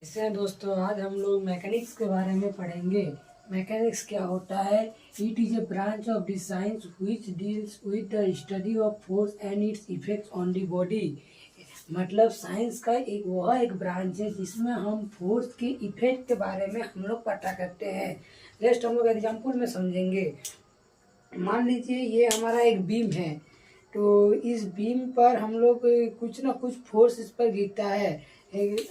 इससे दोस्तों आज हम लोग मैकेनिक्स के बारे में पढ़ेंगे। मैकेनिक्स क्या होता है? It is a branch of the science which deals with the study of force and it's effects on the body. मतलब साइंस का एक ब्रांच है जिसमें हम फोर्स के इफेक्ट के बारे में हम लोग पता करते हैं। जस्ट हम लोग एग्जाम्पल में समझेंगे। मान लीजिए ये हमारा एक बीम है, तो इस बीम पर हम लोग कुछ ना कुछ फोर्स इस पर गिरता है।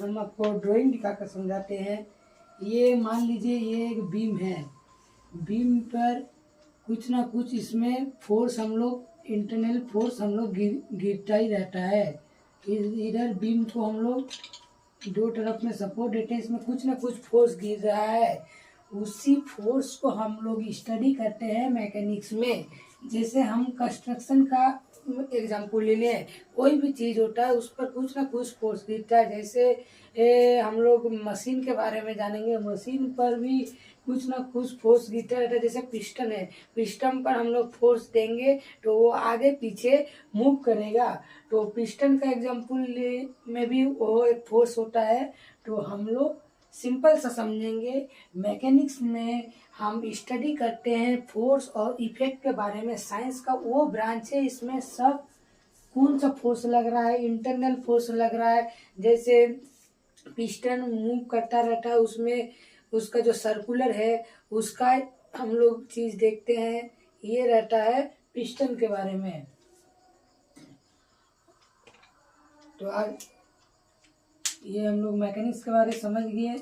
हम आपको ड्राइंग दिखाकर समझाते हैं। ये मान लीजिए ये एक बीम है, बीम पर कुछ ना कुछ इसमें फोर्स हम लोग इंटरनल फोर्स हम लोग गिरता ही रहता है। इधर बीम को हम लोग दो तरफ में सपोर्ट देते हैं, इसमें कुछ ना कुछ फोर्स गिर रहा है। उसी फोर्स को हम लोग स्टडी करते हैं मैकेनिक्स में। जैसे हम कंस्ट्रक्शन का एग्जाम्पल ले लें, कोई भी चीज़ होता है उस पर कुछ ना कुछ फोर्स गिरता है। जैसे हम लोग मशीन के बारे में जानेंगे, मशीन पर भी कुछ ना कुछ फोर्स गिरता रहता है। जैसे पिस्टन है, पिस्टन पर हम लोग फोर्स देंगे तो वो आगे पीछे मूव करेगा। तो पिस्टन का एग्जाम्पल में भी वो एक फोर्स होता है। तो हम लोग सिंपल सा समझेंगे। मैकेनिक्स में हम स्टडी करते हैं फोर्स और इफेक्ट के बारे में। साइंस का वो ब्रांच है, इसमें सब कौन सा फोर्स लग रहा है, इंटरनल फोर्स लग रहा है। जैसे पिस्टन मूव करता रहता है, उसमें उसका जो सर्कुलर है उसका हम लोग चीज़ देखते हैं। ये रहता है पिस्टन के बारे में। तो आज ये हम लोग मैकेनिक्स के बारे में समझ गए।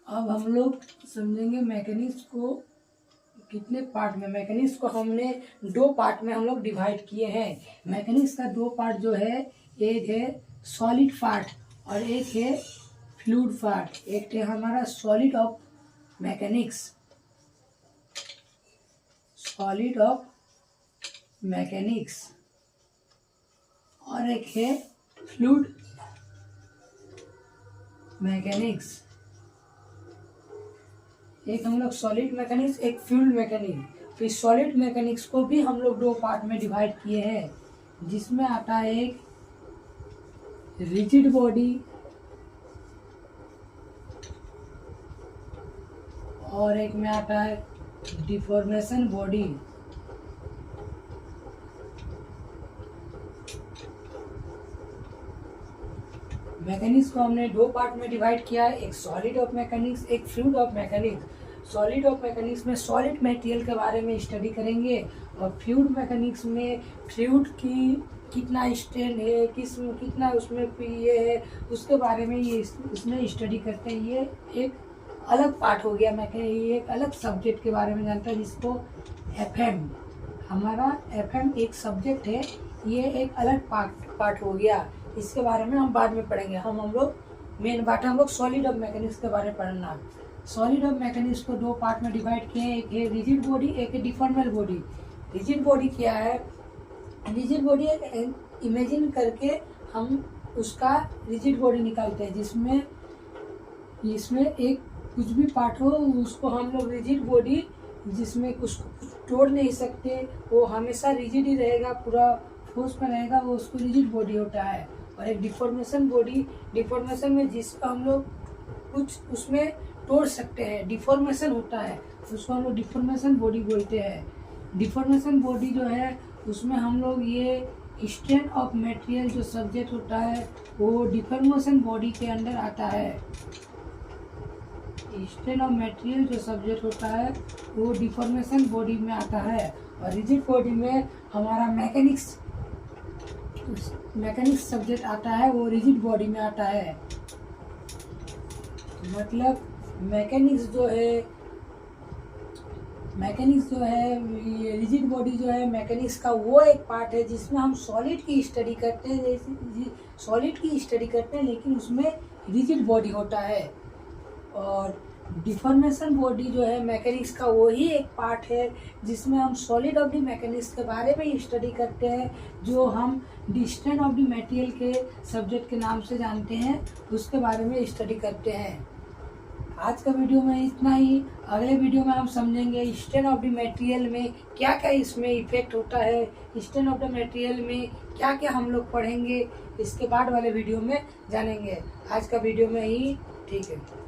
अब हम लोग समझेंगे मैकेनिक्स को कितने पार्ट में। मैकेनिक्स को हमने दो पार्ट में हम लोग डिवाइड किए हैं। मैकेनिक्स का दो पार्ट जो है, एक है सॉलिड पार्ट और एक है फ्लूइड पार्ट। एक है हमारा solid of mechanics, solid of mechanics, और एक है फ्लूइड मैकेनिक्स। एक हम लोग सॉलिड मैकेनिक्स, एक फ्लूइड मैकेनिक्स। फिर सॉलिड मैकेनिक्स को भी हम लोग दो पार्ट में डिवाइड किए हैं, जिसमें आता है एक रिजिड बॉडी और एक में आता है डिफॉर्मेशन बॉडी। मैकेनिक्स को हमने दो पार्ट में डिवाइड किया है, एक सॉलिड ऑफ मैकेनिक्स, एक fluid of mechanics. Solid of mechanics में सॉलिड मटेरियल के बारे में स्टडी करेंगे, और फ्लूइड मैकेनिक्स में फ्लूइड की कितना स्ट्रेन है, कितना उसमें ये है, उसके बारे में ये इसमें स्टडी करते हैं। ये एक अलग पार्ट हो गया। ये एक अलग सब्जेक्ट के बारे में जानता है, जिसको एफएम, हमारा एफएम एक सब्जेक्ट है। ये एक अलग पार्ट हो गया। इसके बारे में हम बाद में पढ़ेंगे। हम लोग मेन पार्ट हम लोग सॉलिड ऑफ मैकेनिक्स के बारे में पढ़ना। सॉलिड ऑफ मैकेनिक्स को दो पार्ट में डिवाइड किए हैं, एक है रिजिड बॉडी, एक है डिफॉर्मेबल बॉडी। रिजिड बॉडी क्या है? रिजिड बॉडी इमेजिन करके हम उसका रिजिड बॉडी निकालते हैं, जिसमें एक कुछ भी पार्ट हो उसको हम लोग रिजिड बॉडी, जिसमें कुछ तोड़ नहीं सकते, वो हमेशा रिजिड ही रहेगा, पूरा फोर्स में रहेगा, वो उसको रिजिड बॉडी होता है। और एक डिफॉर्मेशन बॉडी, डिफॉर्मेशन में जिसका हम लोग कुछ उसमें तोड़ सकते हैं, डिफॉर्मेशन होता है, उसको हम लोग डिफॉर्मेशन बॉडी बोलते हैं। डिफॉर्मेशन बॉडी जो है उसमें हम लोग ये स्ट्रेन ऑफ मटेरियल जो सब्जेक्ट होता है वो डिफॉर्मेशन बॉडी के अंदर आता है। स्ट्रेन ऑफ मटेरियल जो सब्जेक्ट होता है वो डिफॉर्मेशन बॉडी में आता है। और रिजिड बॉडी में हमारा मैकेनिक्स सब्जेक्ट आता है, वो रिजिड बॉडी में आता है। मतलब मैकेनिक्स जो है ये रिजिड बॉडी जो है मैकेनिक्स का वो एक पार्ट है जिसमें हम सॉलिड की स्टडी करते हैं। जैसे सॉलिड की स्टडी करते हैं, लेकिन उसमें रिजिड बॉडी होता है। और डिफॉर्मेशन बॉडी जो है मैकेनिक्स का वही एक पार्ट है जिसमें हम सॉलिड ऑफ द मैकेनिक्स के बारे में स्टडी करते हैं, जो हम डिस्टेंस ऑफ द मटेरियल के सब्जेक्ट के नाम से जानते हैं, उसके बारे में स्टडी करते हैं। आज का वीडियो में इतना ही। अगले वीडियो में हम समझेंगे स्ट्रेन ऑफ द मटेरियल में क्या क्या इसमें इफेक्ट होता है, स्ट्रेन ऑफ द मटेरियल में क्या क्या हम लोग पढ़ेंगे, इसके बाद वाले वीडियो में जानेंगे। आज का वीडियो में ही ठीक है।